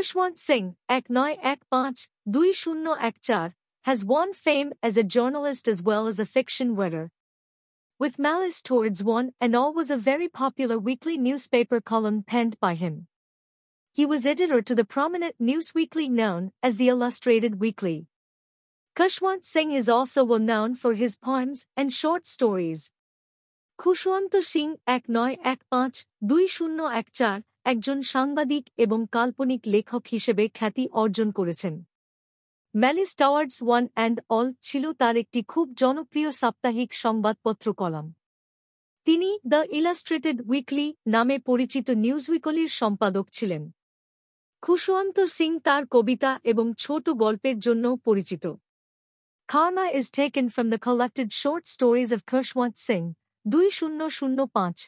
Khushwant Singh, 1915-2014, has won fame as a journalist as well as a fiction writer. With Malice Towards One and All was a very popular weekly newspaper column penned by him. He was editor to the prominent news weekly known as the Illustrated Weekly. Khushwant Singh is also well known for his poems and short stories. খুশওয়ান্ত Singh 1915-2014 একজন সাংবাদিক এবং কাল্পনিক লেখক হিসেবে খ্যাতি অর্জন করেছেন। Malice towards one and all ছিল তার একটি খুব জনপ্রিয় সাপ্তাহিক সংবাদপত্র কলাম। তিনি দ্য ইলাস্ট্রেটেড উইকলি নামে পরিচিত নিউজউইকলির সম্পাদক ছিলেন। খুশওয়ান্ত সিং তার কবিতা এবং ছোট গল্পের জন্য পরিচিত। Karma is taken from the collected short stories of Khushwant Singh, 2005.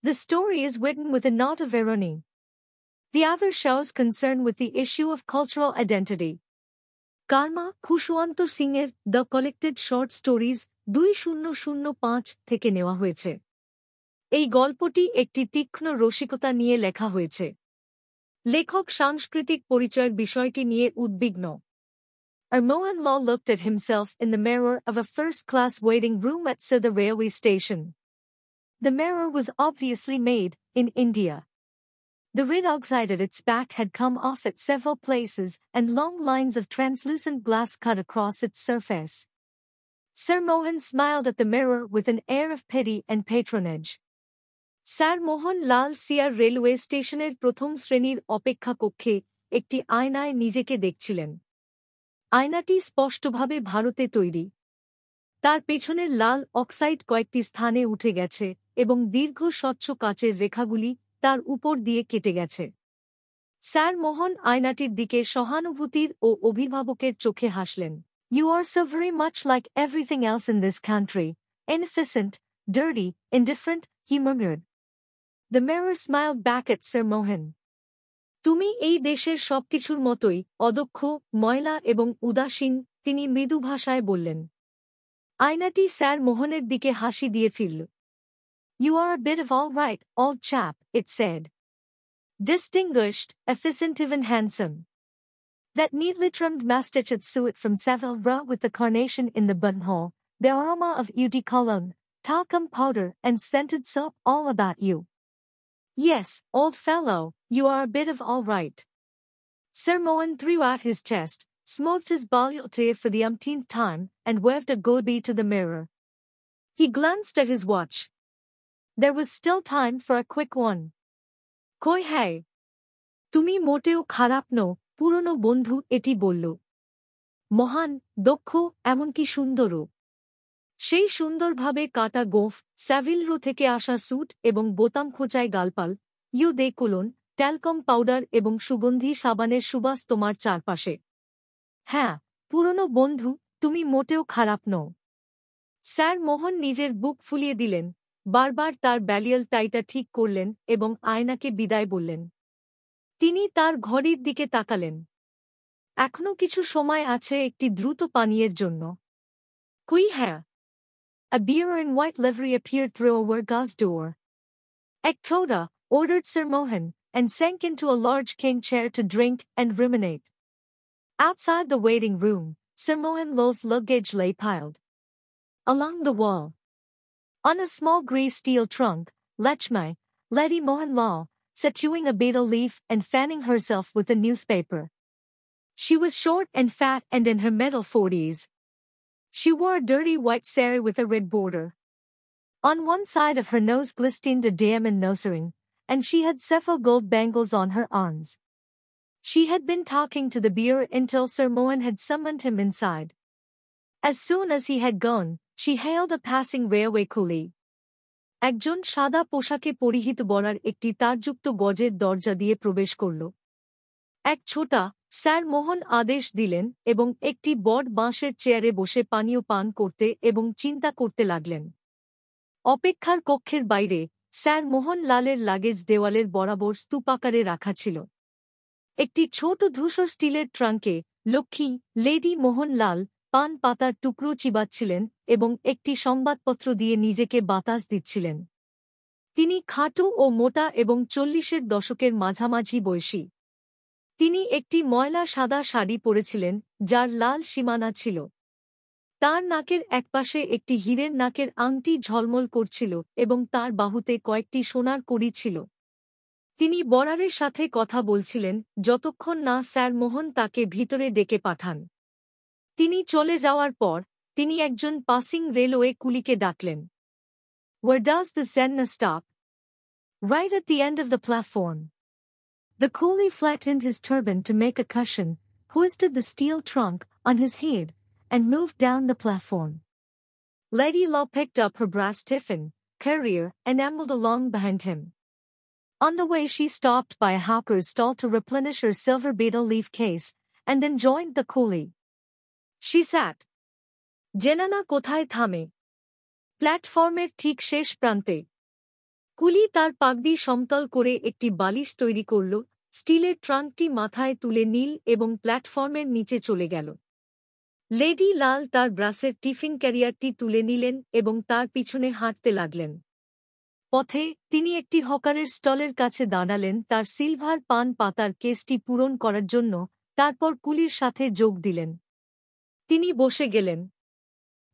The story is written with a note of irony. The other shows concern with the issue of cultural identity. Karma, Khushwant Singh'er The Collected Short Stories, 2005 থেকে নেওয়া হয়েছে। এই গল্পটি একটি তীক্ষ্ণ রসিকতা নিয়ে লেখা হয়েছে। লেখক সাংস্কৃতিক পরিচয়ের বিষয়টি নিয়ে উদ্বিগ্ন। Mohan Lal looked at himself in the mirror of a first-class waiting room at the railway station. The mirror was obviously made in India. The red oxide at its back had come off at several places and long lines of translucent glass cut across its surface. Sir Mohan smiled at the mirror with an air of pity and patronage. Sir Mohan Lal Siar railway stationের প্রথম শ্রেণীর অপেক্ষা কক্ষে একটি আয়নায় নিজেকে দেখছিলেন। আয়নাটি স্পষ্টভাবে ভারতে তৈরি। তার পেছনের লাল অক্সাইড কয়েকটি স্থানে উঠে গেছে এবং দীর্ঘ স্বচ্ছ কাচের রেখাগুলি তার উপর দিয়ে কেটে গেছে। স্যার মোহন আয়নাটির দিকে সহানুভূতির ও অভিভাবকের চোখে হাসলেন। You are so very much like everything else in this country, inefficient, dirty, indifferent, he murmured. The mirror smiled back at Sir Mohan. তুমি এই দেশের সবকিছুর মতোই অদক্ষ, ময়লা এবং উদাসীন, তিনি মৃদু ভাষায় বললেন। আয়নাটি স্যার মোহনের দিকে হাসি দিয়ে ফিরল। You are a bit of all right, old chap, it said. Distinguished, efficient even handsome. That neatly trimmed moustache at suet from Savile with the carnation in the buttonhole, the aroma of eau de cologne, talcum powder and scented soap all about you. Yes, old fellow, you are a bit of all right. Sir Mohan threw out his chest, smoothed his baldhead for the umpteenth time, and waved a goodbye to the mirror. He glanced at his watch. There was still time for a quick one. Koi hai? Tumi moteo kharap no, purono bondhu eti bollo. Mohan, dokho, emonki sundoro. সেই সুন্দরভাবে কাটা গোঁফ, স্যাভিলরো থেকে আসা suit এবং বোতাম খোঁচায় গালপাল, eau de cologne, talcum powder এবং সুগন্ধি সাবানের সুবাস তোমার চারপাশে। হ্যাঁ, পুরনো বন্ধু, তুমি মোটেও খারাপ নও। স্যার মোহন নিজের বুক ফুলিয়ে দিলেন, বারবার তার ব্যালিয়াল টাইটা ঠিক করলেন এবং আয়নাকে বিদায় বললেন। তিনি তার ঘড়ির দিকে তাকালেন। এখনো কিছু সময় আছে একটি দ্রুত পানীয়ের জন্য। কুই হ্যাঁ? A bearer in white livery appeared through a Warga's door. Ek Koda, ordered Sir Mohan, and sank into a large cane chair to drink and ruminate. Outside the waiting room, Sir Mohan Lal's luggage lay piled along the wall. On a small grey steel trunk, Lachmi, Lady Mohan Lal, sat chewing a betel leaf and fanning herself with a newspaper. She was short and fat and in her middle 40s. She wore a dirty white sari with a red border. On one side of her nose glistened a diamond nosering, and she had several gold bangles on her arms. She had been talking to the bearer until Sir Mohan had summoned him inside. As soon as he had gone, she hailed a passing railway coolie. একজন সাদা পোশাকে পরিহিত বলার একটি তারযুক্ত গজের দরজা দিয়ে প্রবেশ করল। এক ছোটা, স্যার মোহন আদেশ দিলেন এবং একটি বড় বাঁশের চেয়ারে বসে পানীয় পান করতে এবং চিন্তা করতে লাগলেন। অপেক্ষার কক্ষের বাইরে, স্যার মোহন লালের লাগেজ দেওয়ালের বরাবর স্তূপাকারে রাখা ছিল। একটি ছোট ধূসর স্টিলের ট্রাঙ্কে, লক্ষ্মী, লেডি মোহন লাল, পান পাতার টুকরো চিবাচ্ছিলেন এবং একটি সংবাদপত্র দিয়ে নিজেকে বাতাস দিচ্ছিলেন। তিনি খাটো ও মোটা এবং 40-এর দশকের মাঝামাঝি বয়সী। তিনি একটি ময়লা সাদা শাড়ি পরেছিলেন যার লাল সীমানা ছিল। তার নাকের একপাশে একটি হীরের নাকের আংটি ঝলমল করছিল এবং তার বাহুতে কয়েকটি সোনার কড়ি ছিল। তিনি বরারের সাথে কথা বলছিলেন যতক্ষণ না স্যার মোহন তাকে ভিতরে ডেকে পাঠান। তিনি চলে যাওয়ার পর তিনি একজন পাসিং রেলওয়ে কুলিকে ডাকলেন। Where does the Senna stop? Right at the end of the platform. The coolie flattened his turban to make a cushion, hoisted the steel trunk on his head, and moved down the platform. Lady Law picked up her brass tiffin, carrier, and ambled along behind him. On the way she stopped by a hawker's stall to replenish her silver beetle leaf case, and then joined the coolie. She sat. জেনানা কোথায় থামে? প্ল্যাটফর্মের ঠিক শেষ প্রান্তে। কুলি তার পাগড়ি সমতল করে একটি বালিশ তৈরি করল, স্টিলের ট্রাঙ্কটি মাথায় তুলে নীল এবং প্ল্যাটফর্মের নিচে চলে গেল। লেডি লাল তার ব্রাসের টিফিন ক্যারিয়ারটি তুলে নিলেন এবং তার পিছনে হাঁটতে লাগলেন। পথে তিনি একটি হকারের স্টলের কাছে দাঁড়ালেন তার সিলভার পান পাতার কেসটি পূরণ করার জন্য, তারপর কুলির সাথে যোগ দিলেন। তিনি বসে গেলেন।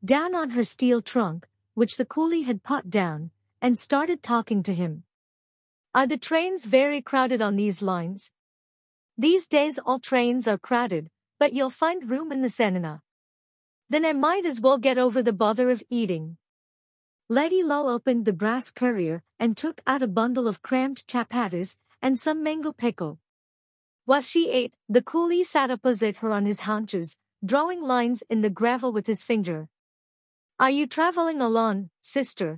Down on her steel trunk, which the coolie had put down, and started talking to him. Are the trains very crowded on these lines? These days all trains are crowded, but you'll find room in the Senna. Then I might as well get over the bother of eating. Lady Lull opened the brass courier and took out a bundle of crammed chapatis and some mango pickle. While she ate, the coolie sat opposite her on his haunches, drawing lines in the gravel with his finger. Are you traveling alone, sister?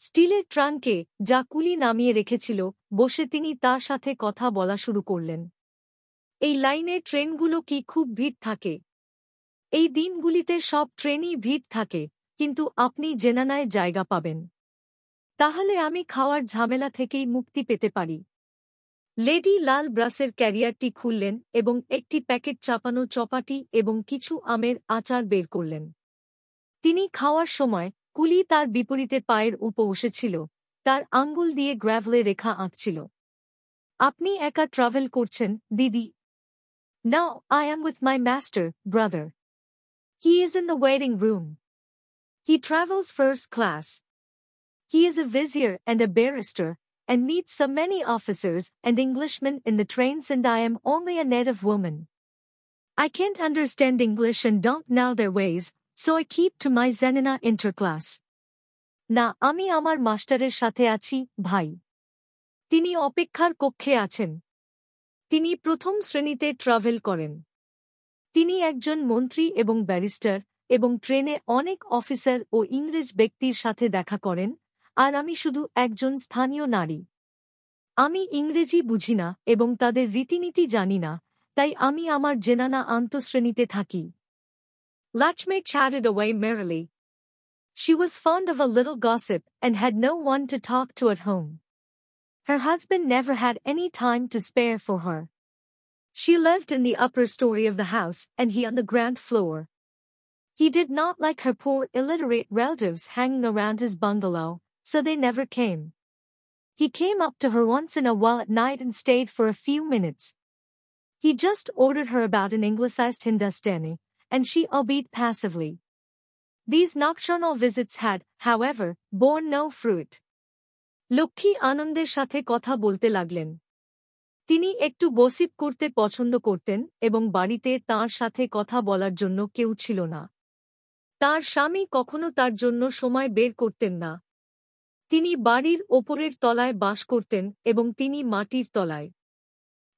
স্টিলের ট্রাঙ্কে যা কুলি নামিয়ে রেখেছিল বসে তিনি তার সাথে কথা বলা শুরু করলেন। এই লাইনে ট্রেনগুলো কি খুব ভিড় থাকে? এই দিনগুলিতে সব ট্রেনই ভিড় থাকে, কিন্তু আপনি জেনানায় জায়গা পাবেন। তাহলে আমি খাওয়ার ঝামেলা থেকেই মুক্তি পেতে পারি। লেডি লাল ব্রাসের ক্যারিয়ারটি খুললেন এবং একটি প্যাকেট চাপানো চপাটি এবং কিছু আমের আচার বের করলেন। তিনি খাওয়ার সময় কুলি তার বিপরীতে পায়ের উপর বসেছিল, তার আঙ্গুল দিয়ে গ্র্যাভলে রেখা আঁকছিল। আপনি একা ট্রাভেল করছেন, দিদি? No, I am with my master, brother. He is in the waiting room. He travels first class. He is a vizier and a barrister, and meets so many officers and Englishmen in the trains, and I am only a native woman. I can't understand English and don't know their ways, so I keep to my Zenina interclass. না, আমি আমার মাস্টারের সাথে আছি, ভাই। তিনি অপেক্ষার কক্ষে আছেন। তিনি প্রথম শ্রেণীতে ট্রাভেল করেন। তিনি একজন মন্ত্রী এবং ব্যারিস্টার এবং ট্রেনে অনেক অফিসার ও ইংরেজ ব্যক্তির সাথে দেখা করেন, আর আমি শুধু একজন স্থানীয় নারী। আমি ইংরেজি বুঝি না এবং তাদের রীতিনীতি জানি না, তাই আমি আমার জেনানা আন্তঃশ্রেণীতে থাকি। Lakshmi chatted away merrily. She was fond of a little gossip and had no one to talk to at home. Her husband never had any time to spare for her. She lived in the upper story of the house and he on the ground floor. He did not like her poor illiterate relatives hanging around his bungalow, so they never came. He came up to her once in a while at night and stayed for a few minutes. He just ordered her about an Anglicized Hindustani, and she obeyed passively. These nocturnal visits had, however, borne no fruit. Lakshmi আনন্দের সাথে কথা বলতে লাগলেন। তিনি একটু gossip করতে পছন্দ করতেন এবং বাড়িতে তাঁর সাথে কথা বলার জন্য কেউ ছিল না। তার স্বামী কখনো তার জন্য সময় বের করতেন না। তিনি বাড়ির ওপরের তলায় বাস করতেন এবং তিনি মাটির তলায়।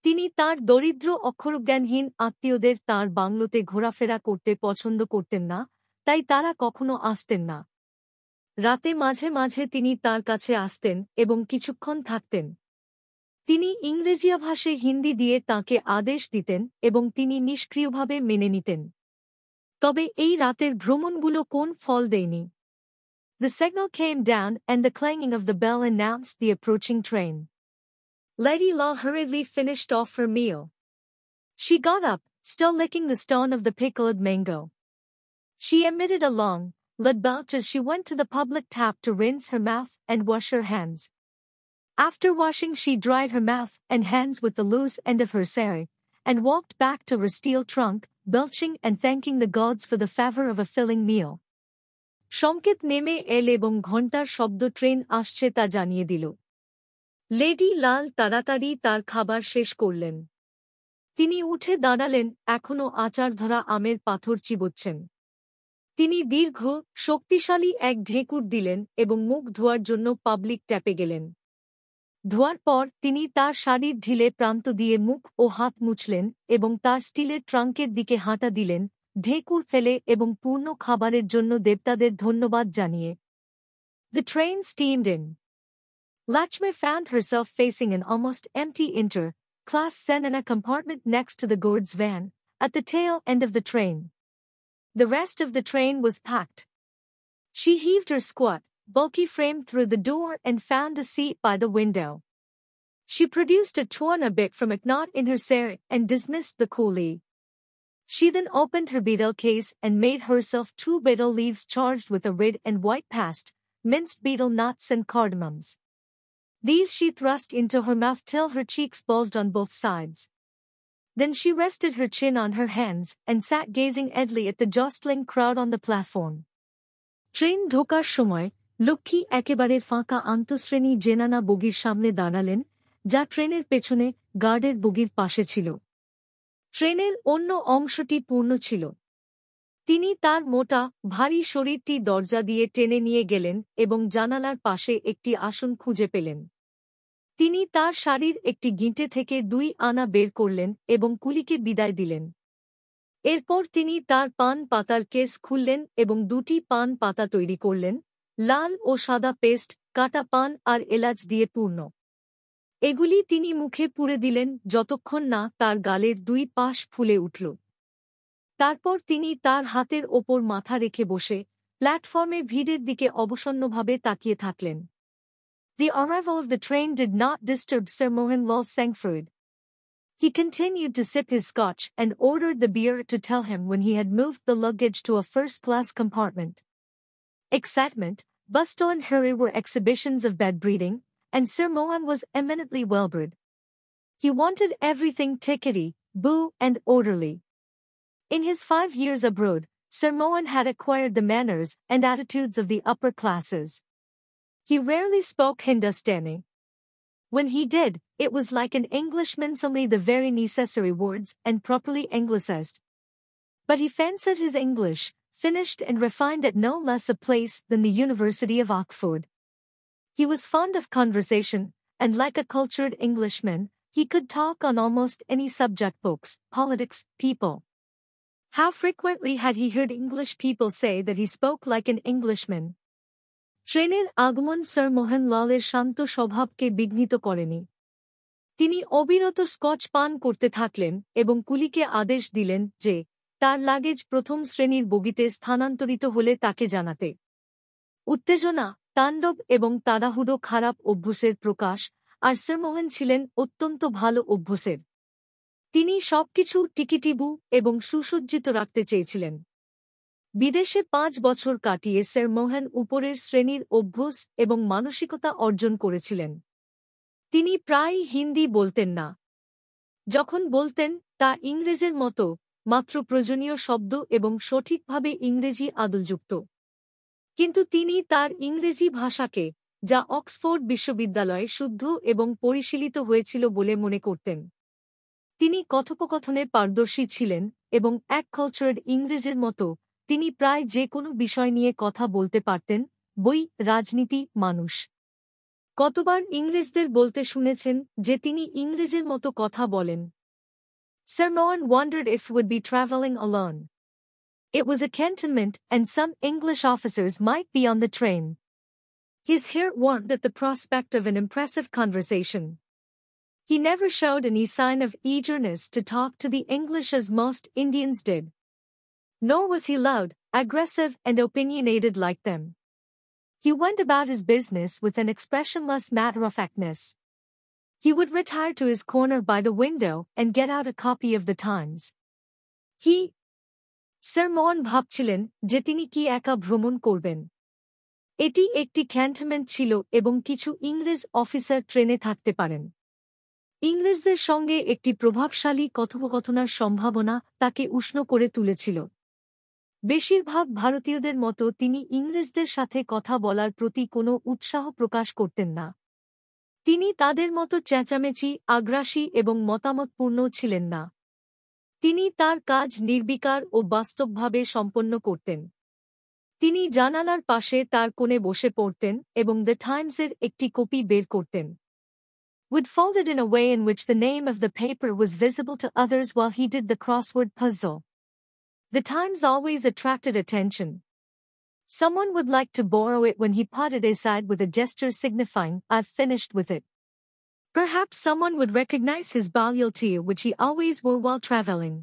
তিনি তাঁর দরিদ্র অক্ষরজ্ঞানহীন আত্মীয়দের তাঁর বাংলোতে ঘোরাফেরা করতে পছন্দ করতেন না, তাই তারা কখনো আসতেন না। রাতে মাঝে মাঝে তিনি তার কাছে আসতেন এবং কিছুক্ষণ থাকতেন। তিনি ইংরেজিয়াভাষে হিন্দি দিয়ে তাঁকে আদেশ দিতেন এবং তিনি নিষ্ক্রিয়ভাবে মেনে নিতেন। তবে এই রাতের ভ্রমণগুলো কোন ফল দেয়নি। The signal came down and the clanging of the bell announced the approaching train. Lady Law hurriedly finished off her meal. She got up, still licking the stone of the pickled mango. She emitted a long, loud belch as she went to the public tap to rinse her mouth and wash her hands. After washing, she dried her mouth and hands with the loose end of her sari, and walked back to her steel trunk, belching and thanking the gods for the favor of a filling meal. সংকেত নেমে এল এবং ঘণ্টার শব্দ train আসছে তা জানিয়ে দিল। Lady লাল তাড়াতাড়ি তার খাবার শেষ করলেন। তিনি উঠে দাঁড়ালেন, এখনও আচার ধরা আমের পাথর চিবোচ্ছেন। তিনি দীর্ঘ, শক্তিশালী এক ঢেঁকুর দিলেন এবং মুখ ধোয়ার জন্য পাবলিক ট্যাপে গেলেন। ধোয়ার পর তিনি তার শাড়ির ঢিলে প্রান্ত দিয়ে মুখ ও হাত মুছলেন এবং তার স্টিলের ট্রাঙ্কের দিকে হাঁটা দিলেন, ঢেঁকুর ফেলে এবং পূর্ণ খাবারের জন্য দেবতাদের ধন্যবাদ জানিয়ে। The train steamed in. Lakshmi found herself facing an almost empty inter-class Senana compartment next to the goods van, at the tail end of the train. The rest of the train was packed. She heaved her squat, bulky frame through the door and found a seat by the window. She produced a torn bit from a knot in her sari and dismissed the coolie. She then opened her betel case and made herself 2 betel leaves charged with a red and white paste, minced betel nuts and cardamoms. These she thrust into her mouth till her cheeks bulged on both sides. Then she rested her chin on her hands and sat gazing idly at the jostling crowd on the platform. Train ঢোকার সময় লক্ষ্মী একেবারে ফাঁকা আন্তঃশ্রেণী জেনানা বগির সামনে দাঁড়ালেন, যা ট্রেনের পেছনে গার্ডের বগির পাশে ছিল। ট্রেনের অন্য অংশটি পূর্ণ ছিল। তিনি তার মোটা, ভারী শরীরটি দরজা দিয়ে টেনে নিয়ে গেলেন এবং জানালার পাশে একটি আসন খুঁজে পেলেন। তিনি তার শাড়ির একটি গিঁটে থেকে 2 আনা বের করলেন এবং কুলিকে বিদায় দিলেন। এরপর তিনি তার পান পাতার কেস খুললেন এবং 2টি পান পাতা তৈরি করলেন, লাল ও সাদা পেস্ট, কাটা পান আর এলাচ দিয়ে পূর্ণ। এগুলি তিনি মুখে পুরে দিলেন যতক্ষণ না তার গালের 2 পাশ ফুলে উঠল। তারপর তিনি তার হাতের ওপর মাথা রেখে বসে প্ল্যাটফর্মে ভিড়ের দিকে অবসন্নভাবে তাকিয়ে থাকলেন। The arrival of the train did not disturb Sir Mohanlal Sangford. He continued to sip his scotch and ordered the beer to tell him when he had moved the luggage to a first-class compartment. Excitement, bustle and hurry were exhibitions of bad breeding, and Sir Mohan was eminently well-bred. He wanted everything tickety-boo and orderly. In his 5 years abroad, Sir Mohan had acquired the manners and attitudes of the upper classes. He rarely spoke Hindustani. When he did, it was like an Englishman's only the very necessary words and properly anglicized. But he fancied his English, finished and refined at no less a place than the University of Oxford. He was fond of conversation, and like a cultured Englishman, he could talk on almost any subject: books, politics, people. How frequently had he heard English people say that he spoke like an Englishman? ট্রেনের আগমন sir মোহনলালের শান্ত স্বভাবকে বিঘ্নিত করেনি। তিনি অবিরত Scotch পান করতে থাকলেন এবং কুলিকে আদেশ দিলেন যে তার লাগেজ প্রথম শ্রেণীর বগিতে স্থানান্তরিত হলে তাকে জানাতে। উত্তেজনা, তাণ্ডব এবং তাড়াহুড়ো খারাপ অভ্যাসের প্রকাশ, আর স্যার মোহন ছিলেন অত্যন্ত ভালো অভ্যাসের। তিনি সবকিছু টিকিটিবু এবং সুসজ্জিত রাখতে চেয়েছিলেন। বিদেশে 5 বছর কাটিয়ে স্যার মোহন উপরের শ্রেণীর অভ্যাস এবং মানসিকতা অর্জন করেছিলেন। তিনি প্রায়ই হিন্দি বলতেন না। যখন বলতেন, তা ইংরেজের মতো, মাত্র প্রয়োজনীয় শব্দ এবং সঠিকভাবে ইংরেজি আদলযুক্ত। কিন্তু তিনি তার ইংরেজি ভাষাকে, যা অক্সফোর্ড বিশ্ববিদ্যালয়ে শুদ্ধ এবং পরিশীলিত হয়েছিল বলে মনে করতেন। তিনি কথোপকথনে পারদর্শী ছিলেন এবং এক কালচার্ড ইংরেজের মতো তিনি প্রায় যে কোনো বিষয় নিয়ে কথা বলতে পারতেন, বই, রাজনীতি, মানুষ। কতবার ইংরেজদের বলতে শুনেছেন যে তিনি ইংরেজের মতো কথা বলেন। Sir Mohan wondered if he would be travelling alone. It was a cantonment and some English officers might be on the train. His heart warmed at the prospect of an impressive conversation. He never showed any sign of eagerness to talk to the English as most Indians did. Nor was he loud, aggressive and opinionated like them. He went about his business with an expressionless matter-of-factness. He would retire to his corner by the window and get out a copy of the Times. Sir Mohan ভাবছিলেন যে তিনি কি একা ভ্রমণ করবেন। এটি একটি cantonment ছিল এবং কিছু ইংরেজ অফিসার ট্রেনে থাকতে পারেন। ইংরেজদের সঙ্গে একটি প্রভাবশালী কথোপকথনের সম্ভাবনা তাকে উষ্ণ করে তুলেছিল। বেশিরভাগ ভারতীয়দের মতো তিনি ইংরেজদের সাথে কথা বলার প্রতি কোনো উৎসাহ প্রকাশ করতেন না। তিনি তাদের মতো চেঁচামেচি, আগ্রাসী এবং মতামতপূর্ণ ছিলেন না। তিনি তার কাজ নির্বিকার ও বাস্তবভাবে সম্পন্ন করতেন। তিনি জানালার পাশে তার কোণে বসে পড়তেন এবং দ্য টাইমসের একটি কপি বের করতেন। Would fold it in a way in which the name of the paper was visible to others while he did the crossword puzzle. The Times always attracted attention. Someone would like to borrow it when he put it aside with a gesture signifying, "I've finished with it." Perhaps someone would recognize his loyalty, which he always wore while traveling.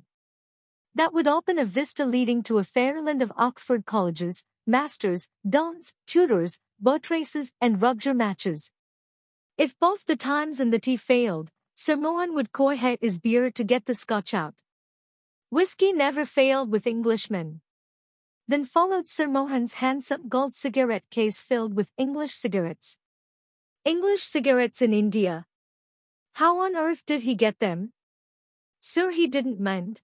That would open a vista leading to a fairyland of Oxford colleges, masters, dons, tutors, boat races, and rugby matches. If both the Times and the tea failed, Sir Mohan would coy his beer to get the Scotch out. Whiskey never failed with Englishmen. Then followed Sir Mohan's handsome gold cigarette case filled with English cigarettes. English cigarettes in India. How on earth did he get them? Sir, he didn't mend.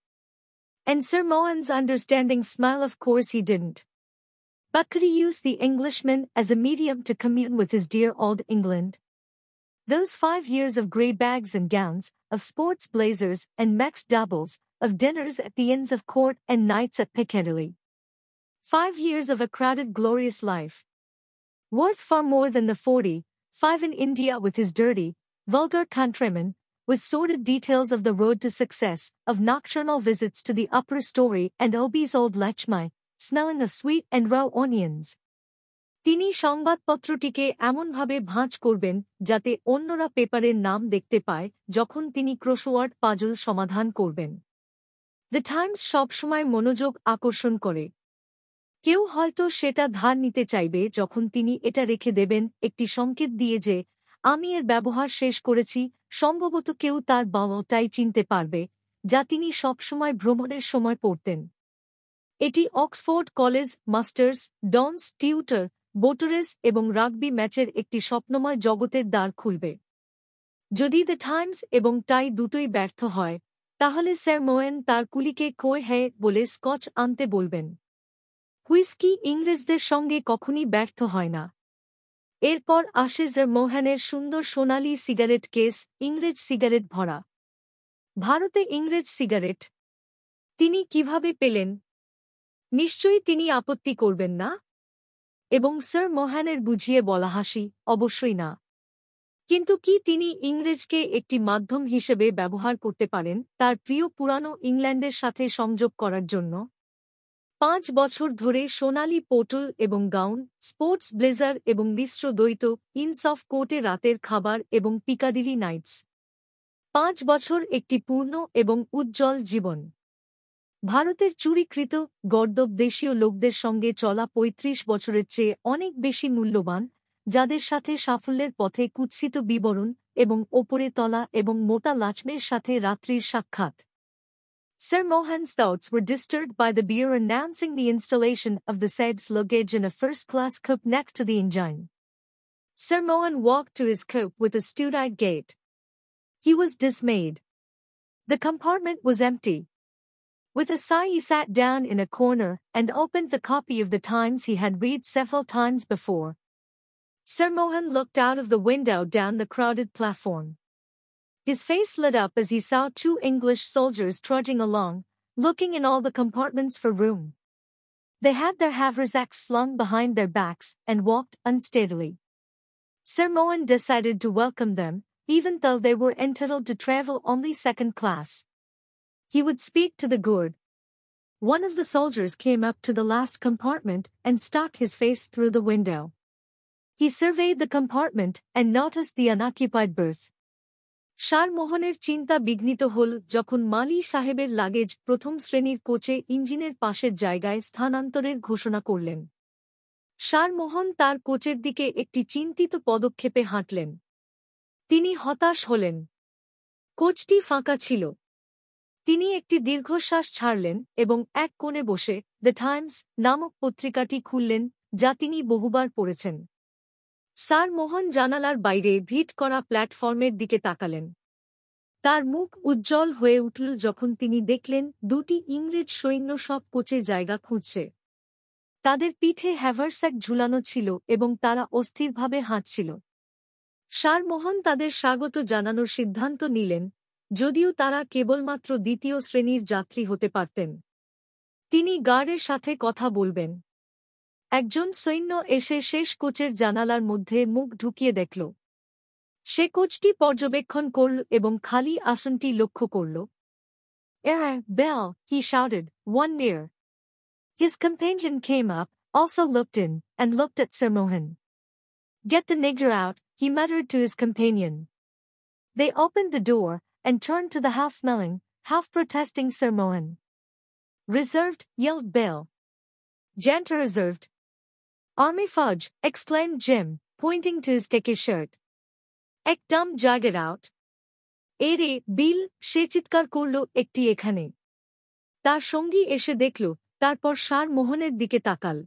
And Sir Mohan's understanding smile, of course he didn't. But could he use the Englishman as a medium to commune with his dear old England? Those 5 years of grey bags and gowns, of sports blazers and mixed doubles, of dinners at the Inns of Court and nights at Piccadilly. 5 years of a crowded, glorious life. Worth far more than the 45 in India with his dirty, vulgar countrymen, with sordid details of the road to success, of nocturnal visits to the upper story and Obi's old Lachmi, smelling of sweet and raw onions. তিনি সংবাদপত্রটিকে এমনভাবে ভাঁজ করবেন যাতে অন্যরা পেপারের নাম দেখতে পায় যখন তিনি ক্রসওয়ার্ড পাজল সমাধান করবেন। দ্য টাইমস সবসময় মনোযোগ আকর্ষণ করে। কেউ হয়তো সেটা ধার নিতে চাইবে যখন তিনি এটা রেখে দেবেন একটি সংকেত দিয়ে যে, আমি এর ব্যবহার শেষ করেছি। সম্ভবত কেউ তার বাবাটাই চিনতে পারবে, যা তিনি সবসময় ভ্রমণের সময় পড়তেন। এটি Oxford college, masters, dons, tutor, boat race এবং রাগবি ম্যাচের একটি স্বপ্নময় জগতের দ্বার খুলবে। যদি দ্য টাইমস এবং টাই দুটোই ব্যর্থ হয়, তাহলে স্যার মোয়েন তার কুলিকে কোয় হ্যাঁ বলে স্কচ আনতে বলবেন। হুইস্কি ইংরেজদের সঙ্গে কখনই ব্যর্থ হয় না। এরপর আসে স্যার মোহানের সুন্দর সোনালী সিগারেট কেস, ইংরেজ সিগারেট ভরা। ভারতে ইংরেজ সিগারেট তিনি কিভাবে পেলেন? নিশ্চয়ই তিনি আপত্তি করবেন না। এবং স্যার মোহানের বুঝিয়ে বলা হাসি, অবশ্যই না। কিন্তু কি তিনি ইংরেজকে একটি মাধ্যম হিসেবে ব্যবহার করতে পারেন তার প্রিয় পুরানো ইংল্যান্ডের সাথে সংযোগ করার জন্য? 5 বছর ধরে সোনালী পোটল এবং গাউন, স্পোর্টস ব্লেজার এবং মিশ্র দ্বৈত, ইনস অফ কোর্টে রাতের খাবার এবং পিকাডিলি নাইটস। 5 বছর একটি পূর্ণ এবং উজ্জ্বল জীবন। ভারতের চুরিকৃত গর্দব দেশীয় লোকদের সঙ্গে চলা 35 বছরের চেয়ে অনেক বেশি মূল্যবান, যাদের সাথে সাফল্যের পথে কুৎসিত বিবরণ এবং ওপরে তলা এবং মোটা লাচমের সাথে রাত্রির সাক্ষাৎ। Sir Mohan's thoughts were disturbed by the beer announcing the installation of the Saab's luggage in a first-class coupe next to the engine. Sir Mohan walked to his coupe with a stewed-eyed gait. He was dismayed. The compartment was empty. With a sigh he sat down in a corner and opened the copy of the Times he had read several times before. Sir Mohan looked out of the window down the crowded platform. His face lit up as he saw 2 English soldiers trudging along, looking in all the compartments for room. They had their haversacks slung behind their backs and walked unsteadily. Sir Mohan decided to welcome them, even though they were entitled to travel only second class. He would speak to the guard. One of the soldiers came up to the last compartment and stuck his face through the window. He surveyed the compartment and noticed the unoccupied berth. সার মোহনের চিন্তা বিঘ্নিত হল যখন মালি সাহেবের luggage প্রথম শ্রেণীর কোচে ইঞ্জিনের পাশের জায়গায় স্থানান্তরের ঘোষণা করলেন। সার মোহন তার কোচের দিকে একটি চিন্তিত পদক্ষেপে হাঁটলেন। তিনি হতাশ হলেন। কোচটি ফাঁকা ছিল। তিনি একটি দীর্ঘশ্বাস ছাড়লেন এবং এক কোণে বসে দ্য টাইমস নামক পত্রিকাটি খুললেন, যা তিনি বহুবার পড়েছেন। স্যার মোহন জানালার বাইরে ভিট করা প্ল্যাটফর্মের দিকে তাকালেন। তার মুখ উজ্জ্বল হয়ে উঠল যখন তিনি দেখলেন দুটি ইংরেজ সৈন্য সব কোচে জায়গা খুঁজছে। তাদের পিঠে হ্যাভারস্যাক ঝুলানো ছিল এবং তারা অস্থিরভাবে হাঁটছিল। স্যার মোহন তাদের স্বাগত জানানোর সিদ্ধান্ত নিলেন, যদিও তারা কেবলমাত্র দ্বিতীয় শ্রেণীর যাত্রী হতে পারতেন। তিনি গার্ডের সাথে কথা বলবেন। একজন সৈন্য এসে শেষ কোচের জানালার মধ্যে মুখ ঢুকিয়ে দেখল। সে কোচটি পর্যবেক্ষণ করল এবং খালি আসনটি লক্ষ্য করল। Bell, he shouted, one near. His companion came up, also looked in, and looked at Sir Mohan. Get the nigger out, he muttered to his companion. They opened the door, and turned to the half-smelling, half-protesting Sir Mohan. Reserved, yelled Bell. Janter reserved. Army fudge, exclaimed Jim, pointing to his khaki shirt. Ekdam jagged out. Ere, Bill, সে চিৎকার করল একটি এখানে। তার সঙ্গী এসে দেখল, তারপর sir মোহনের দিকে তাকাল।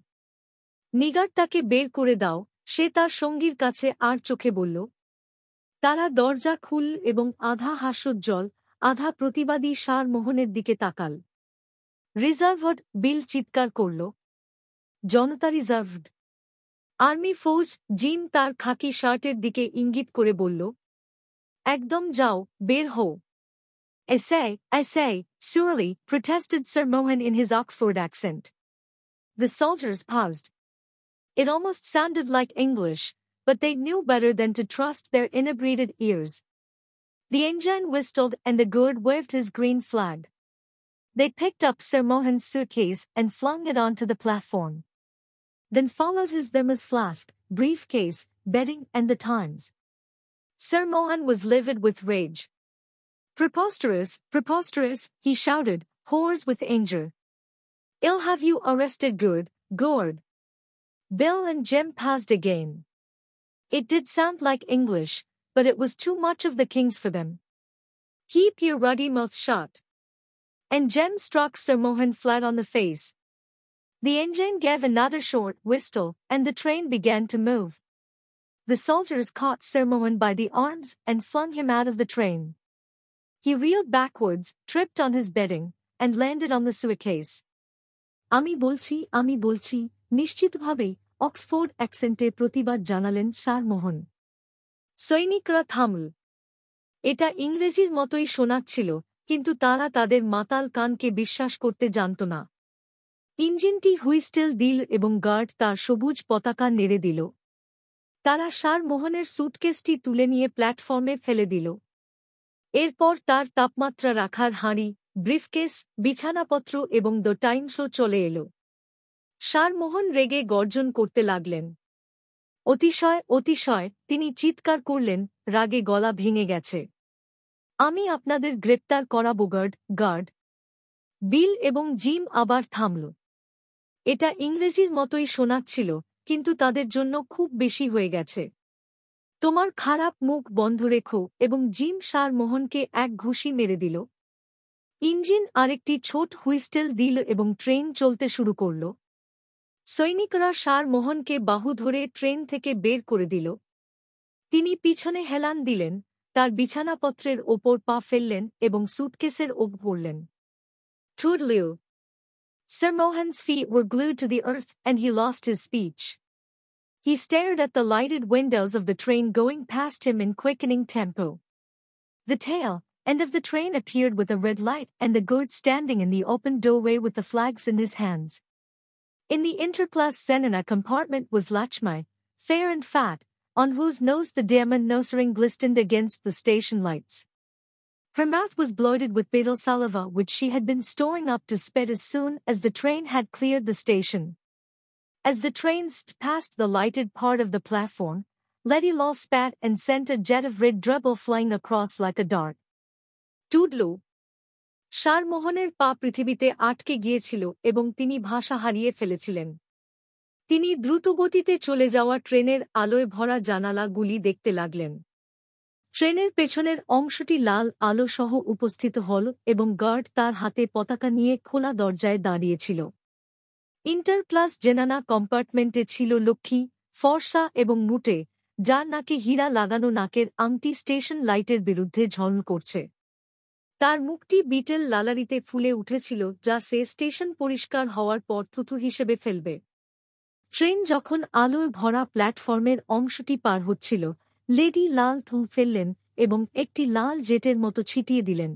নিগার তাকে বের করে দাও, সে তার সঙ্গীর কাছে আর চোখে বলল। তারা দরজা খুলল এবং আধা হাস্যোজ্জ্বল, আধা প্রতিবাদী স্যার মোহনের দিকে তাকাল। রিজার্ভড, বিল চিৎকার করল। জনতা রিজার্ভড। আর্মি ফৌজ, জিম তার খাকি শার্টের দিকে ইঙ্গিত করে বলল। একদম যাও, বের হও। I say, surely, protested Sir Mohan in his Oxford accent. The soldiers paused. It almost sounded like English, but they knew better than to trust their inebriated ears. The ensign whistled and the guard waved his green flag. They picked up Sir Mohan's suitcase and flung it onto the platform. Then followed his thermos flask, briefcase, bedding, and the Times. Sir Mohan was livid with rage. Preposterous, preposterous, he shouted, hoarse with anger. I'll have you arrested, guard. Bill and Jem passed again. It did sound like English, but it was too much of the king's for them. Keep your ruddy mouth shut. And Jem struck Sir Mohan flat on the face. The engine gave another short whistle, and the train began to move. The soldiers caught Sir Mohan by the arms and flung him out of the train. He reeled backwards, tripped on his bedding, and landed on the suitcase. আমি বলছি, নিশ্চিতভাবেই, Oxford অ্যাকসেন্টে প্রতিবাদ জানালেন sir মোহন। সৈনিকরা থামল। এটা ইংরেজির মতোই শোনাচ্ছিল, কিন্তু তারা তাদের মাতাল কানকে বিশ্বাস করতে জানত না। ইঞ্জিনটি হুইস্টেল দিল এবং গার্ড তার সবুজ পতাকা নেড়ে দিল। তারা স্যার মোহনের স্যুটকেসটি তুলে নিয়ে প্ল্যাটফর্মে ফেলে দিল। এরপর তার তাপমাত্রা রাখার হাঁড়ি, ব্রিফকেস, বিছানাপত্র এবং দ্য টাইমসও চলে এলো। স্যার মোহন রেগে গর্জন করতে লাগলেন। অতিশয়, তিনি চিৎকার করলেন, রাগে গলা ভেঙে গেছে। আমি আপনাদের গ্রেপ্তার করাবো, গার্ড। বিল এবং জিম আবার থামল। এটা ইংরেজির মতোই শোনাচ্ছিল, কিন্তু তাদের জন্য খুব বেশি হয়ে গেছে। তোমার খারাপ মুখ বন্ধ রেখো, এবং জিম স্যার মোহনকে এক ঘুষি মেরে দিল। ইঞ্জিন আরেকটি ছোট হুইস্টেল দিল এবং ট্রেন চলতে শুরু করল। সৈনিকরা স্যার মোহনকে বাহু ধরে ট্রেন থেকে বের করে দিল। তিনি পিছনে হেলান দিলেন, তার বিছানাপত্রের ওপর পা ফেললেন এবং সুটকেসের ওপর পড়লেন। Toodaloo. Sir Mohan's feet were glued to the earth and he lost his speech. He stared at the lighted windows of the train going past him in quickening tempo. The tail end of the train appeared with a red light and the guard standing in the open doorway with the flags in his hands. In the interclass Zenana compartment was Lakshmi, fair and fat, on whose nose the diamond nosering glistened against the station lights. Her mouth was bloated with betel saliva which she had been storing up to spit as soon as the train had cleared the station. As the train passed the lighted part of the platform, Letty Law spat and sent a jet of red dribble flying across like a dart. Toodaloo. Sir মোহনের পা পৃথিবীতে আটকে গিয়েছিল এবং তিনি ভাষা হারিয়ে ফেলেছিলেন। তিনি দ্রুতগতিতে চলে যাওয়া ট্রেনের আলোয় ভরা জানালাগুলি দেখতে লাগলেন। ট্রেনের পেছনের অংশটি লাল আলো সহ উপস্থিত হল এবং গার্ড তার হাতে পতাকা নিয়ে খোলা দরজায় দাঁড়িয়েছিল। ইন্টারক্লাস জেনানা কম্পার্টমেন্টে ছিল লক্ষ্মী, ফর্সা এবং মুটে, যার নাকে হীরা লাগানো নাকের আংটি স্টেশন লাইটের বিরুদ্ধে ঝলন করছে। তার মুখটি বিটেল লালারিতে ফুলে উঠেছিল, যা সে স্টেশন পরিষ্কার হওয়ার পর থুথু হিসেবে ফেলবে। ট্রেন যখন আলোয় ভরা প্ল্যাটফর্মের অংশটি পার হচ্ছিল, লেডি লাল থু ফেললেন এবং একটি লাল জেটের মতো ছিটিয়ে দিলেন।